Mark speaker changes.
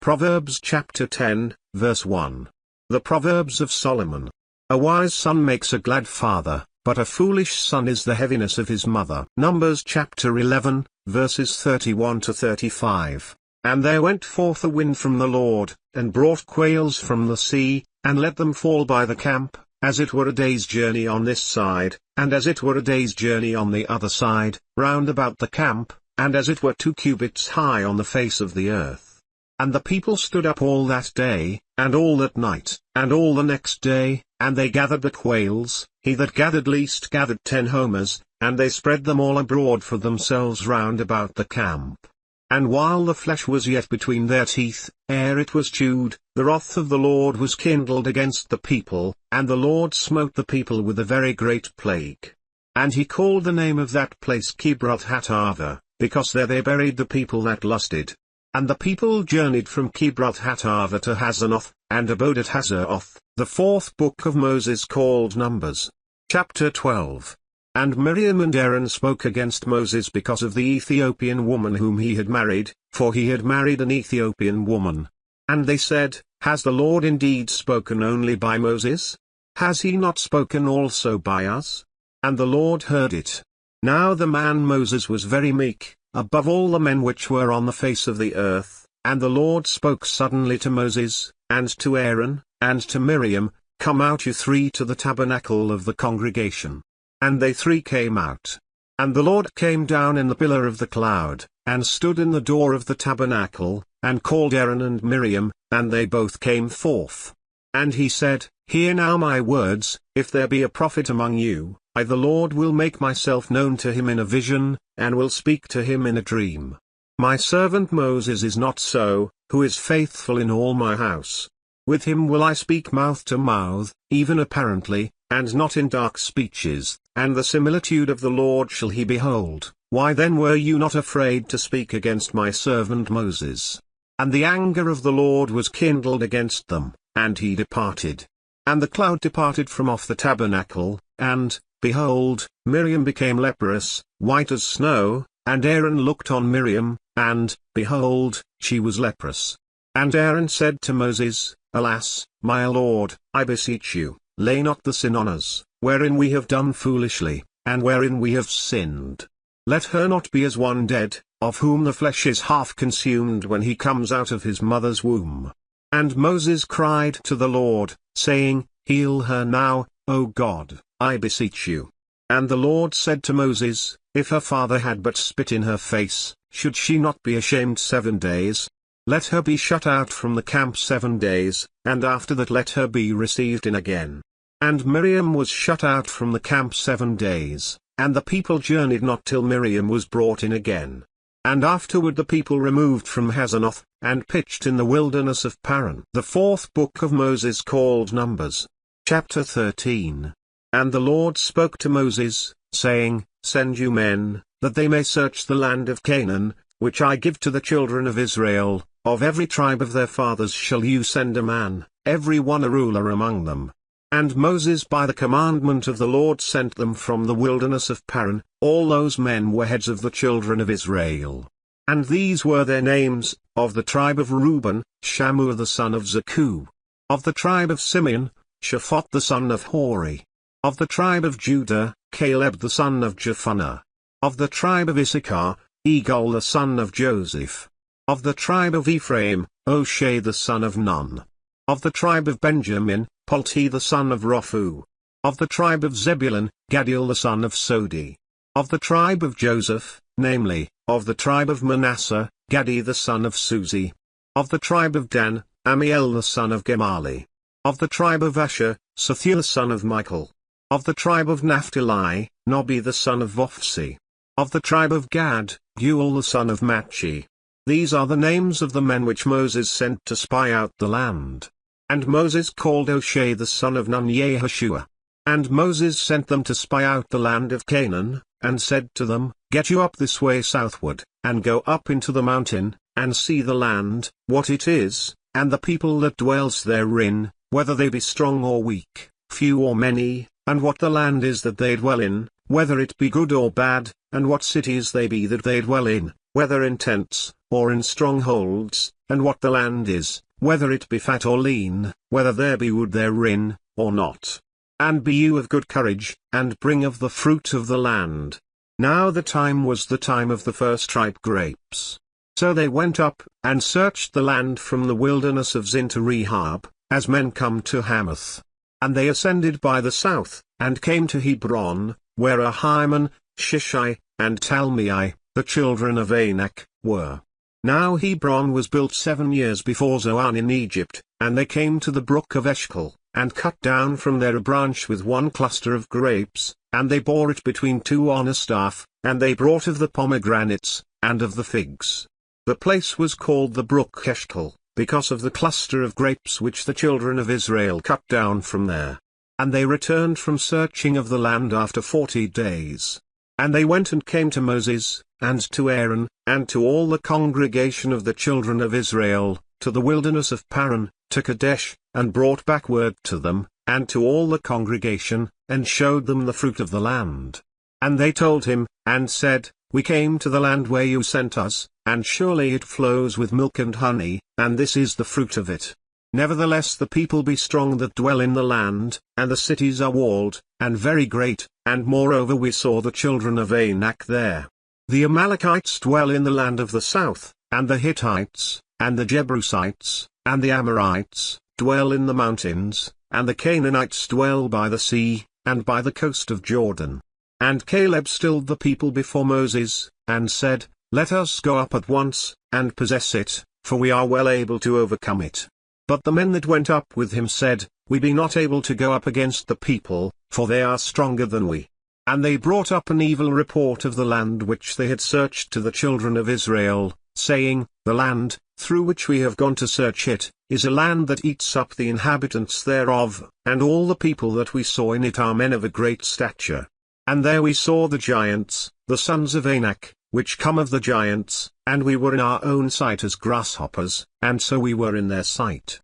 Speaker 1: Proverbs chapter 10, verse 1. The Proverbs of Solomon. A wise son makes a glad father, but a foolish son is the heaviness of his mother. Numbers chapter 11, verses 31 to 35. And there went forth a wind from the Lord, and brought quails from the sea, and let them fall by the camp, as it were a day's journey on this side, and as it were a day's journey on the other side, round about the camp, and as it were 2 cubits high on the face of the earth. And the people stood up all that day, and all that night, and all the next day, and they gathered the quails. He that gathered least gathered 10 homers, and they spread them all abroad for themselves round about the camp. And while the flesh was yet between their teeth, ere it was chewed, the wrath of the Lord was kindled against the people, and the Lord smote the people with a very great plague. And he called the name of that place Kibroth-Hattaavah, because there they buried the people that lusted. And the people journeyed from Kibroth-Hattaavah to Hazanoth, and abode at Hazeroth. The 4th book of Moses called Numbers. Chapter 12. And Miriam and Aaron spoke against Moses because of the Ethiopian woman whom he had married, for he had married an Ethiopian woman. And they said, Has the Lord indeed spoken only by Moses? Has he not spoken also by us? And the Lord heard it. Now the man Moses was very meek, above all the men which were on the face of the earth, and the Lord spoke suddenly to Moses, and to Aaron, and to Miriam, Come out you 3 to the tabernacle of the congregation. And they 3 came out. And the Lord came down in the pillar of the cloud, and stood in the door of the tabernacle, and called Aaron and Miriam, and they both came forth. And he said, Hear now my words, if there be a prophet among you, I the Lord will make myself known to him in a vision, and will speak to him in a dream. My servant Moses is not so, who is faithful in all my house. With him will I speak mouth to mouth, even apparently, and not in dark speeches, and the similitude of the Lord shall he behold. Why then were you not afraid to speak against my servant Moses? And the anger of the Lord was kindled against them, and he departed. And the cloud departed from off the tabernacle, and, behold, Miriam became leprous, white as snow, and Aaron looked on Miriam, and, behold, she was leprous. And Aaron said to Moses, Alas, my Lord, I beseech you, lay not the sin on us, wherein we have done foolishly, and wherein we have sinned. Let her not be as one dead, of whom the flesh is half consumed when he comes out of his mother's womb. And Moses cried to the Lord, saying, Heal her now, O God, I beseech you. And the Lord said to Moses, If her father had but spit in her face, should she not be ashamed 7 days? Let her be shut out from the camp 7 days, and after that let her be received in again. And Miriam was shut out from the camp 7 days, and the people journeyed not till Miriam was brought in again. And afterward the people removed from Hazanoth, and pitched in the wilderness of Paran. The 4th book of Moses called Numbers. Chapter 13. And the Lord spoke to Moses, saying, Send you men, that they may search the land of Canaan, which I give to the children of Israel. Of every tribe of their fathers shall you send a man, every one a ruler among them. And Moses by the commandment of the Lord sent them from the wilderness of Paran. All those men were heads of the children of Israel. And these were their names, of the tribe of Reuben, Shammua the son of Zaccur. Of the tribe of Simeon, Shaphat the son of Hori. Of the tribe of Judah, Caleb the son of Jephunneh. Of the tribe of Issachar, Egal the son of Joseph. Of the tribe of Ephraim, O'Shea the son of Nun. Of the tribe of Benjamin, Palti the son of Raphu. Of the tribe of Zebulun, Gadiel the son of Sodi. Of the tribe of Joseph, namely, of the tribe of Manasseh, Gadi the son of Suzi. Of the tribe of Dan, Amiel the son of Gemali. Of the tribe of Asher, Sethur the son of Michael. Of the tribe of Naphtali, Nobi the son of Vophsi. Of the tribe of Gad, Guel the son of Machi. These are the names of the men which Moses sent to spy out the land. And Moses called O'Shea the son of Nun Yeshua. And Moses sent them to spy out the land of Canaan, and said to them, Get you up this way southward, and go up into the mountain, and see the land, what it is, and the people that dwells therein, whether they be strong or weak, few or many, and what the land is that they dwell in, whether it be good or bad, and what cities they be that they dwell in, whether in tents, or in strongholds, and what the land is, whether it be fat or lean, whether there be wood therein, or not. And be you of good courage, and bring of the fruit of the land. Now the time was the time of the first ripe grapes. So they went up, and searched the land from the wilderness of Zin to Rehab, as men come to Hamath. And they ascended by the south, and came to Hebron, where Ahiman, Shishai, and Talmai, the children of Anak, were. Now Hebron was built 7 years before Zoan in Egypt, and they came to the brook of Eshcol, and cut down from there a branch with one cluster of grapes, and they bore it between 2 on a staff, and they brought of the pomegranates, and of the figs. The place was called the brook Eshcol, because of the cluster of grapes which the children of Israel cut down from there. And they returned from searching of the land after 40 days. And they went and came to Moses, and to Aaron, and to all the congregation of the children of Israel, to the wilderness of Paran, to Kadesh, and brought back word to them, and to all the congregation, and showed them the fruit of the land. And they told him, and said, We came to the land where you sent us, and surely it flows with milk and honey, and this is the fruit of it. Nevertheless the people be strong that dwell in the land, and the cities are walled, and very great, and moreover we saw the children of Anak there. The Amalekites dwell in the land of the south, and the Hittites, and the Jebusites, and the Amorites, dwell in the mountains, and the Canaanites dwell by the sea, and by the coast of Jordan. And Caleb stilled the people before Moses, and said, Let us go up at once, and possess it, for we are well able to overcome it. But the men that went up with him said, We be not able to go up against the people, for they are stronger than we. And they brought up an evil report of the land which they had searched to the children of Israel, saying, The land, through which we have gone to search it, is a land that eats up the inhabitants thereof, and all the people that we saw in it are men of a great stature. And there we saw the giants, the sons of Anak, which come of the giants, and we were in our own sight as grasshoppers, and so we were in their sight.